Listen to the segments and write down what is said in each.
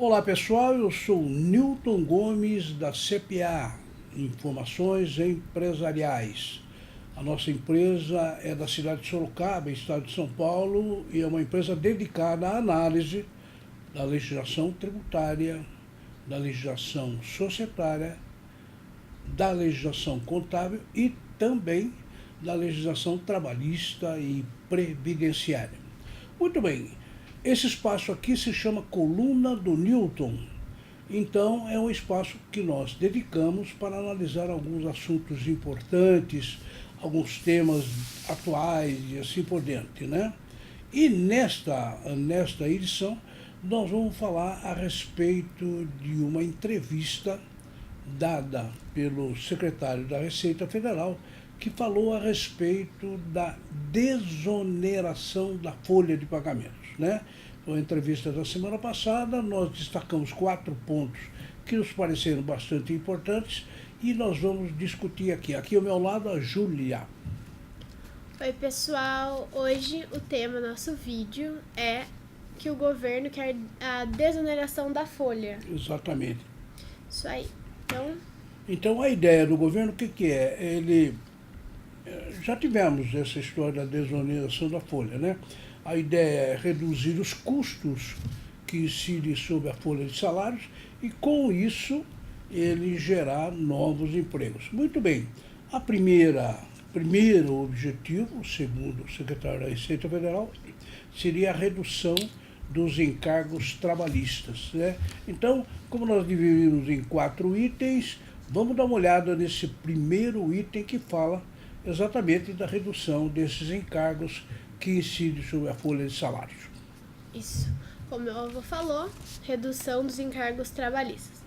Olá pessoal, eu sou Newton Gomes da CPA, Informações Empresariais. A nossa empresa é da cidade de Sorocaba, estado de São Paulo, e é uma empresa dedicada à análise da legislação tributária, da legislação societária, da legislação contábil e também da legislação trabalhista e previdenciária. Muito bem, esse espaço aqui se chama Coluna do Newton. Então, é um espaço que nós dedicamos para analisar alguns assuntos importantes, alguns temas atuais e assim por diante, né? E nesta edição, nós vamos falar a respeito de uma entrevista dada pelo secretário da Receita Federal, que falou a respeito da desoneração da folha de pagamentos, né? Foi uma entrevista da semana passada, nós destacamos 4 pontos que nos pareceram bastante importantes e nós vamos discutir aqui. Aqui ao meu lado a Júlia. Oi pessoal, hoje o tema do nosso vídeo é que o governo quer a desoneração da folha. Exatamente. Isso aí. Então a ideia do governo, o que é? Já tivemos essa história da desoneração da folha, né? A ideia é reduzir os custos que incidem sobre a folha de salários e, com isso, ele gerar novos empregos. Muito bem, primeiro objetivo, segundo o secretário da Receita Federal, seria a redução dos encargos trabalhistas, né? Então, como nós dividimos em 4 itens, vamos dar uma olhada nesse primeiro item que fala exatamente da redução desses encargos que incidem sobre a folha de salários. Isso. Como o avô falou, redução dos encargos trabalhistas.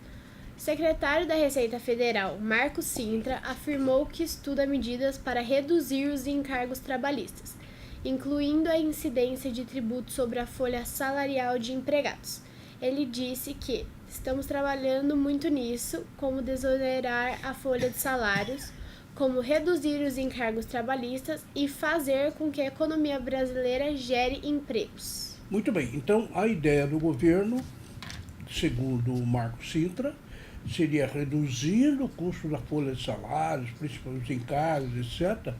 O secretário da Receita Federal, Marcos Cintra, afirmou que estuda medidas para reduzir os encargos trabalhistas, incluindo a incidência de tributo sobre a folha salarial de empregados. Ele disse que estamos trabalhando muito nisso, como desonerar a folha de salários, como reduzir os encargos trabalhistas e fazer com que a economia brasileira gere empregos. Muito bem, então a ideia do governo, segundo o Marcos Cintra, seria reduzir o custo da folha de salários, principalmente os encargos, etc.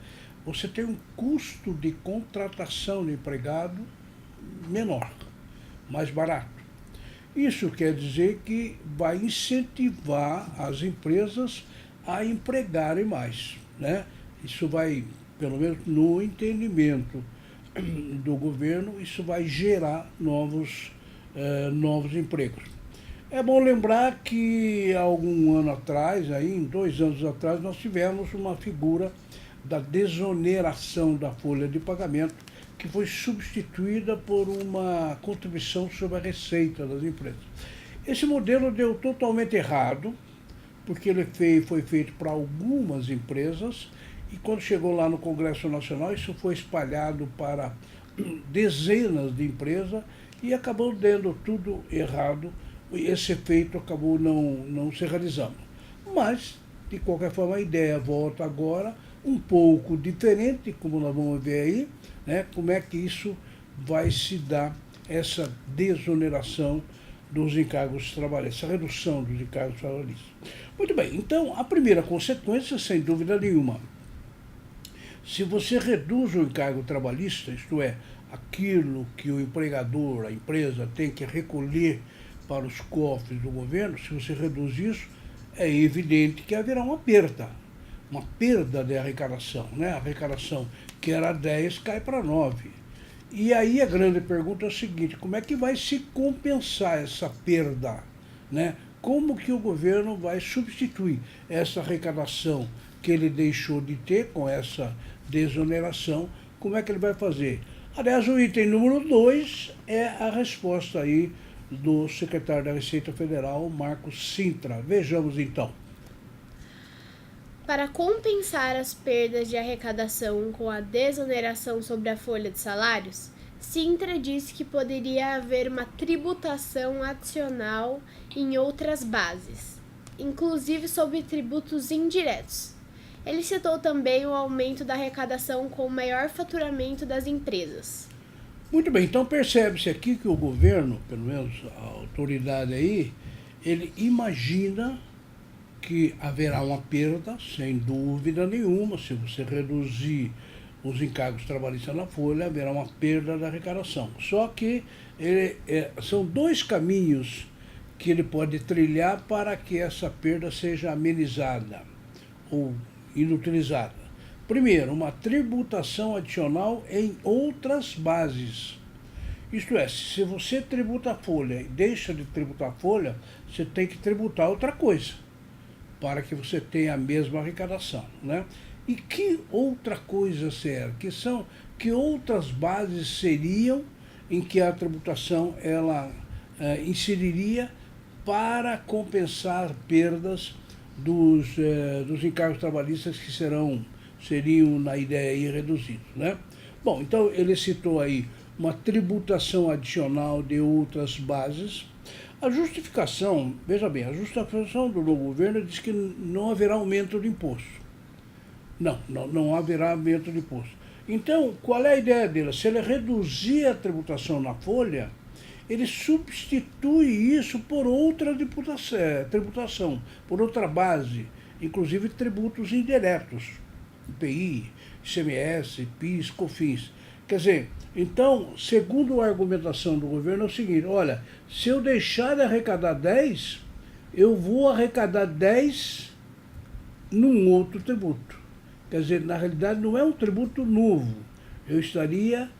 Você tem um custo de contratação de empregado menor, mais barato. Isso quer dizer que vai incentivar as empresas a empregarem mais, né? Isso vai, pelo menos no entendimento do governo, isso vai gerar novos empregos. É bom lembrar que há algum ano atrás, em 2 anos atrás, nós tivemos uma figura da desoneração da folha de pagamento, que foi substituída por uma contribuição sobre a receita das empresas. Esse modelo deu totalmente errado, porque ele foi feito para algumas empresas, e quando chegou lá no Congresso Nacional, isso foi espalhado para dezenas de empresas, e acabou dando tudo errado, e esse efeito acabou não se realizando. Mas, de qualquer forma, a ideia volta agora, um pouco diferente, como nós vamos ver aí, né, como é que isso vai se dar, essa desoneração dos encargos trabalhistas, essa redução dos encargos trabalhistas. Muito bem, então a primeira consequência, sem dúvida nenhuma, se você reduz o encargo trabalhista, isto é, aquilo que o empregador, a empresa, tem que recolher para os cofres do governo, se você reduz isso, é evidente que haverá uma perda de arrecadação, né? A arrecadação que era 10 cai para 9. E aí a grande pergunta é o seguinte: como é que vai se compensar essa perda, né? Como que o governo vai substituir essa arrecadação que ele deixou de ter com essa desoneração? Como é que ele vai fazer? Aliás, o item número 2 é a resposta aí do secretário da Receita Federal, Marcos Cintra. Vejamos então. Para compensar as perdas de arrecadação com a desoneração sobre a folha de salários, Cintra disse que poderia haver uma tributação adicional em outras bases, inclusive sobre tributos indiretos. Ele citou também o aumento da arrecadação com o maior faturamento das empresas. Muito bem, então percebe-se aqui que o governo, pelo menos a autoridade aí, ele imagina que haverá uma perda, sem dúvida nenhuma, se você reduzir os encargos trabalhistas na folha, haverá uma perda da arrecadação. Só que são dois caminhos que ele pode trilhar para que essa perda seja amenizada ou inutilizada. Primeiro, uma tributação adicional em outras bases. Isto é, se você tributa a folha e deixa de tributar a folha, você tem que tributar outra coisa, para que você tenha a mesma arrecadação, né? E que outra coisa será? Que outras bases seriam em que a tributação ela inseriria para compensar perdas dos encargos trabalhistas que seriam, na ideia aí, reduzidos, né? Bom, então ele citou aí uma tributação adicional de outras bases. A justificação, veja bem, a justificação do novo governo diz que não haverá aumento de imposto. Não haverá aumento de imposto. Então, qual é a ideia dele? Se ele reduzir a tributação na folha, ele substitui isso por outra tributação, por outra base, inclusive tributos indiretos, IPI, ICMS, PIS, COFINS. Quer dizer, então, segundo a argumentação do governo, é o seguinte: olha, se eu deixar de arrecadar 10, eu vou arrecadar 10 num outro tributo. Quer dizer, na realidade não é um tributo novo, eu estaria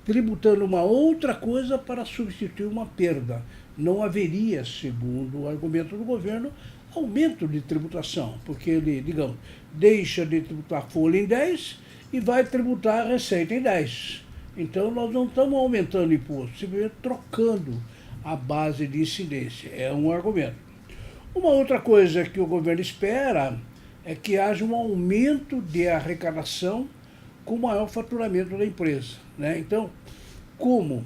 tributando uma outra coisa para substituir uma perda. Não haveria, segundo o argumento do governo, aumento de tributação, porque ele, digamos, deixa de tributar a folha em 10 e vai tributar a receita em 10. Então nós não estamos aumentando imposto, simplesmente trocando a base de incidência. É um argumento. Uma outra coisa que o governo espera é que haja um aumento de arrecadação com maior faturamento da empresa, né? Então, como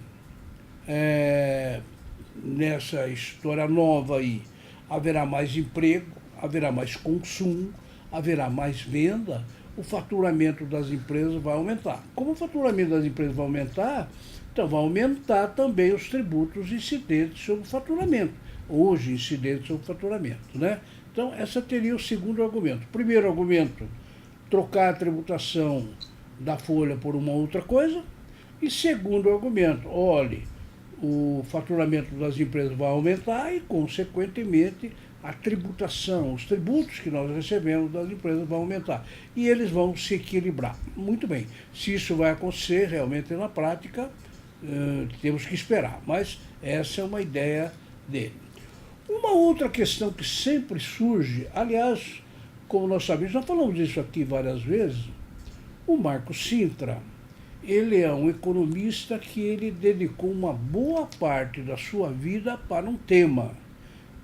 nessa história nova aí haverá mais emprego, haverá mais consumo, haverá mais venda, o faturamento das empresas vai aumentar. Como o faturamento das empresas vai aumentar, então vai aumentar também os tributos incidentes sobre o faturamento, hoje incidentes sobre o faturamento, né? Então, esse teria o segundo argumento. Primeiro argumento, trocar a tributação da folha por uma outra coisa. E segundo argumento, olhe, o faturamento das empresas vai aumentar e, consequentemente, a tributação, os tributos que nós recebemos das empresas vão aumentar. E eles vão se equilibrar. Muito bem. Se isso vai acontecer realmente na prática, temos que esperar. Mas essa é uma ideia dele. Uma outra questão que sempre surge, aliás, como nós sabemos, nós falamos disso aqui várias vezes, o Marco Sintra, ele é um economista que ele dedicou uma boa parte da sua vida para um tema,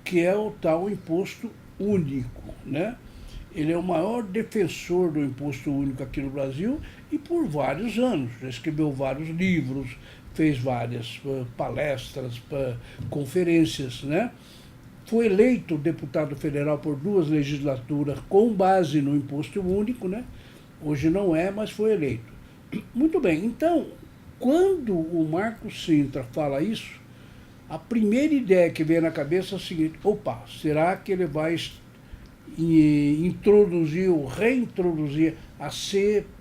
que é o tal imposto único, né? Ele é o maior defensor do imposto único aqui no Brasil e por vários anos. Já escreveu vários livros, fez várias palestras, conferências, né? Foi eleito deputado federal por 2 legislaturas com base no imposto único, né? Hoje não é, mas foi eleito. Muito bem, então, quando o Marco Sintra fala isso, a primeira ideia que vem na cabeça é a seguinte: opa, será que ele vai introduzir ou reintroduzir a CPMF?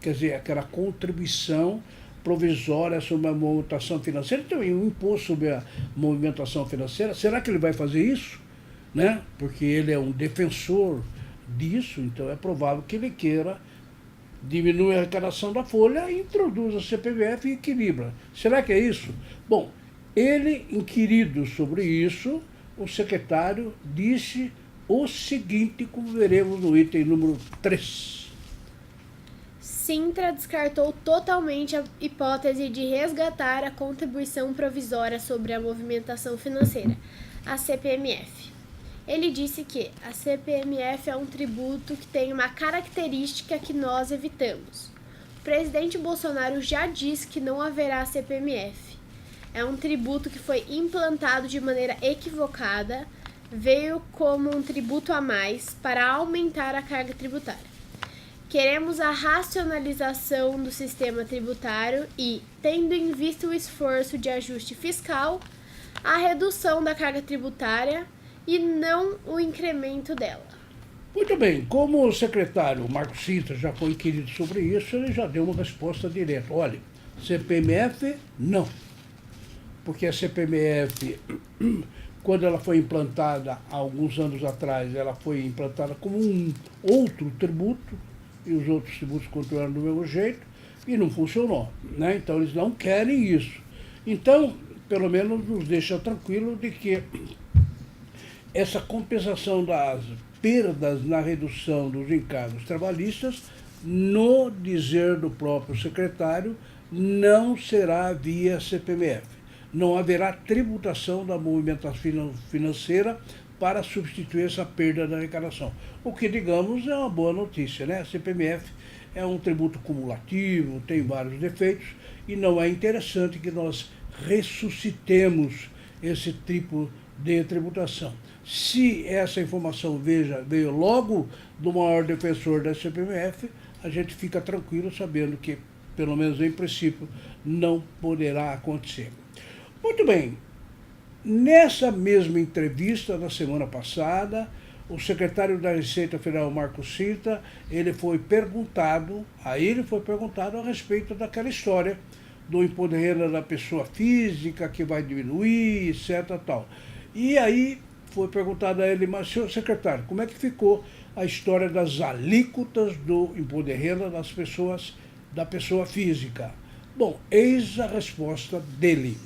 Quer dizer, aquela contribuição provisória sobre a movimentação financeira, também um imposto sobre a movimentação financeira. Será que ele vai fazer isso? Né? Porque ele é um defensor disso, então é provável que ele queira diminuir a arrecadação da folha e introduz a CPMF e equilibra. Será que é isso? Bom, ele, inquirido sobre isso, o secretário disse o seguinte, como veremos no item número 3. Sintra descartou totalmente a hipótese de resgatar a contribuição provisória sobre a movimentação financeira, a CPMF. Ele disse que a CPMF é um tributo que tem uma característica que nós evitamos. O presidente Bolsonaro já disse que não haverá CPMF. É um tributo que foi implantado de maneira equivocada, veio como um tributo a mais para aumentar a carga tributária. Queremos a racionalização do sistema tributário e, tendo em vista o esforço de ajuste fiscal, a redução da carga tributária e não o incremento dela. Muito bem, como o secretário Marcos Sintra já foi inquirido sobre isso, ele já deu uma resposta direta. Olha, CPMF, não. Porque a CPMF, quando ela foi implantada há alguns anos atrás, ela foi implantada como um outro tributo, e os outros tributos continuaram do mesmo jeito, e não funcionou, né? Então eles não querem isso. Então, pelo menos nos deixa tranquilo de que essa compensação das perdas na redução dos encargos trabalhistas, no dizer do próprio secretário, não será via CPMF. Não haverá tributação da movimentação financeira para substituir essa perda da arrecadação. O que, digamos, é uma boa notícia, né? A CPMF é um tributo cumulativo, tem vários defeitos, e não é interessante que nós ressuscitemos esse tipo de tributação. Se essa informação veio logo do maior defensor da CPMF, a gente fica tranquilo sabendo que, pelo menos em princípio, não poderá acontecer. Muito bem, nessa mesma entrevista da semana passada, o secretário da Receita Federal, Marcos Sintra, ele foi perguntado a respeito daquela história do imposto de renda da pessoa física, que vai diminuir, etc. Tal. E aí foi perguntado a ele, mas senhor secretário, como é que ficou a história das alíquotas do imposto de renda da pessoa física? Bom, eis a resposta dele.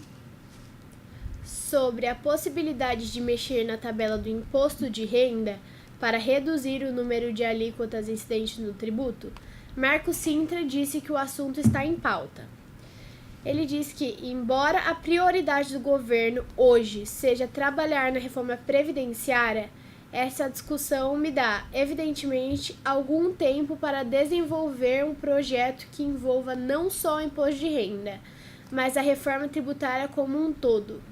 Sobre a possibilidade de mexer na tabela do imposto de renda para reduzir o número de alíquotas incidentes no tributo, Marcos Sintra disse que o assunto está em pauta. Ele disse que, embora a prioridade do governo hoje seja trabalhar na reforma previdenciária, essa discussão me dá, evidentemente, algum tempo para desenvolver um projeto que envolva não só o imposto de renda, mas a reforma tributária como um todo.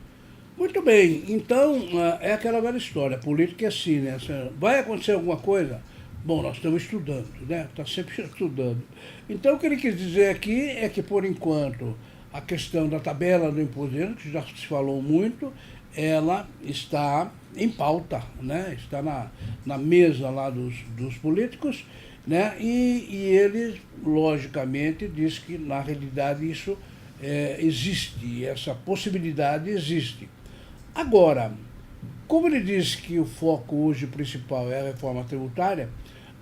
Muito bem, então é aquela velha história, a política é assim, né? Vai acontecer alguma coisa? Bom, nós estamos estudando, né? Está sempre estudando. Então o que ele quis dizer aqui é que, por enquanto, a questão da tabela do imposto de renda, que já se falou muito, ela está em pauta, né? Está na mesa lá dos políticos, né? E ele, logicamente, diz que, na realidade, isso existe, essa possibilidade existe. Agora, como ele diz que o foco hoje principal é a reforma tributária,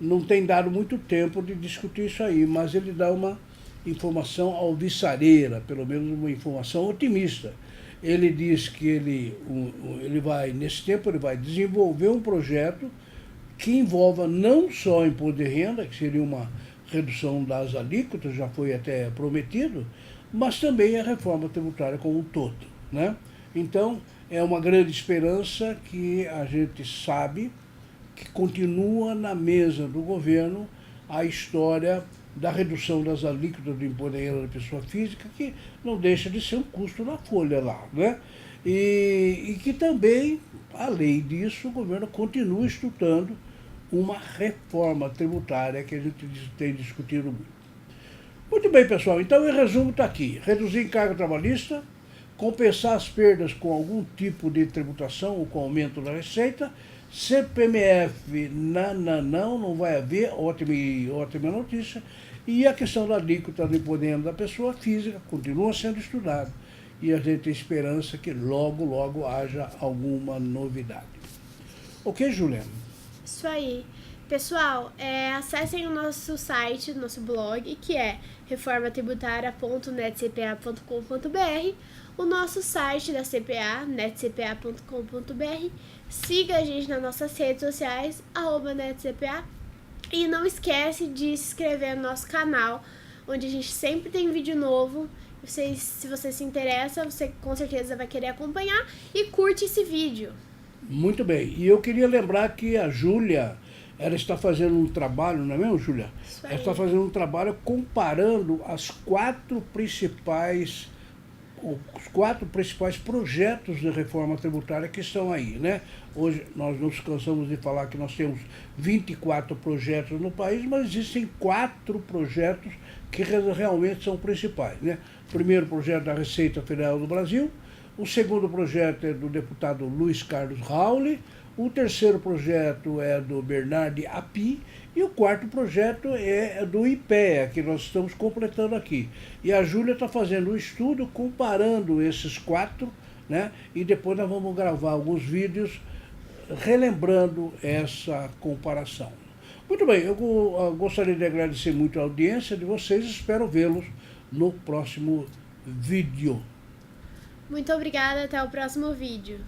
não tem dado muito tempo de discutir isso aí, mas ele dá uma informação alvissareira, pelo menos uma informação otimista. Ele diz que ele vai, nesse tempo, ele vai desenvolver um projeto que envolva não só o imposto de renda, que seria uma redução das alíquotas, já foi até prometido, mas também a reforma tributária como um todo, né? Então, é uma grande esperança que a gente sabe que continua na mesa do governo a história da redução das alíquotas do imposto de renda da pessoa física, que não deixa de ser um custo na folha lá, né? E que também, além disso, o governo continua estudando uma reforma tributária que a gente tem discutido muito. Muito bem, pessoal, então em resumo está aqui: reduzir encargo trabalhista, compensar as perdas com algum tipo de tributação ou com aumento da receita. CPMF, não vai haver, ótima notícia. E a questão da alíquota do imposto de renda da pessoa física continua sendo estudada. E a gente tem esperança que logo haja alguma novidade. Ok, Juliana? Isso aí. Pessoal, acessem o nosso site, nosso blog, que é reformatributária.netcpa.com.br, o nosso site da CPA, netcpa.com.br. Siga a gente nas nossas redes sociais, @netcpa. E não esquece de se inscrever no nosso canal, onde a gente sempre tem vídeo novo. Se você se interessa, você com certeza vai querer acompanhar e curte esse vídeo. Muito bem. E eu queria lembrar que a Júlia, ela está fazendo um trabalho, não é mesmo, Júlia? Isso aí. Ela está fazendo um trabalho comparando as 4 principais os 4 principais projetos de reforma tributária que estão aí, né? Hoje nós nos cansamos de falar que nós temos 24 projetos no país, mas existem 4 projetos que realmente são principais, né? O primeiro projeto da Receita Federal do Brasil, o segundo projeto é do deputado Luiz Carlos Rauli, o terceiro projeto é do Bernardo Api e o quarto projeto é do IPEA, que nós estamos completando aqui. E a Júlia está fazendo um estudo comparando esses 4, né? E depois nós vamos gravar alguns vídeos relembrando essa comparação. Muito bem, eu gostaria de agradecer muito a audiência de vocês, espero vê-los no próximo vídeo. Muito obrigada, até o próximo vídeo.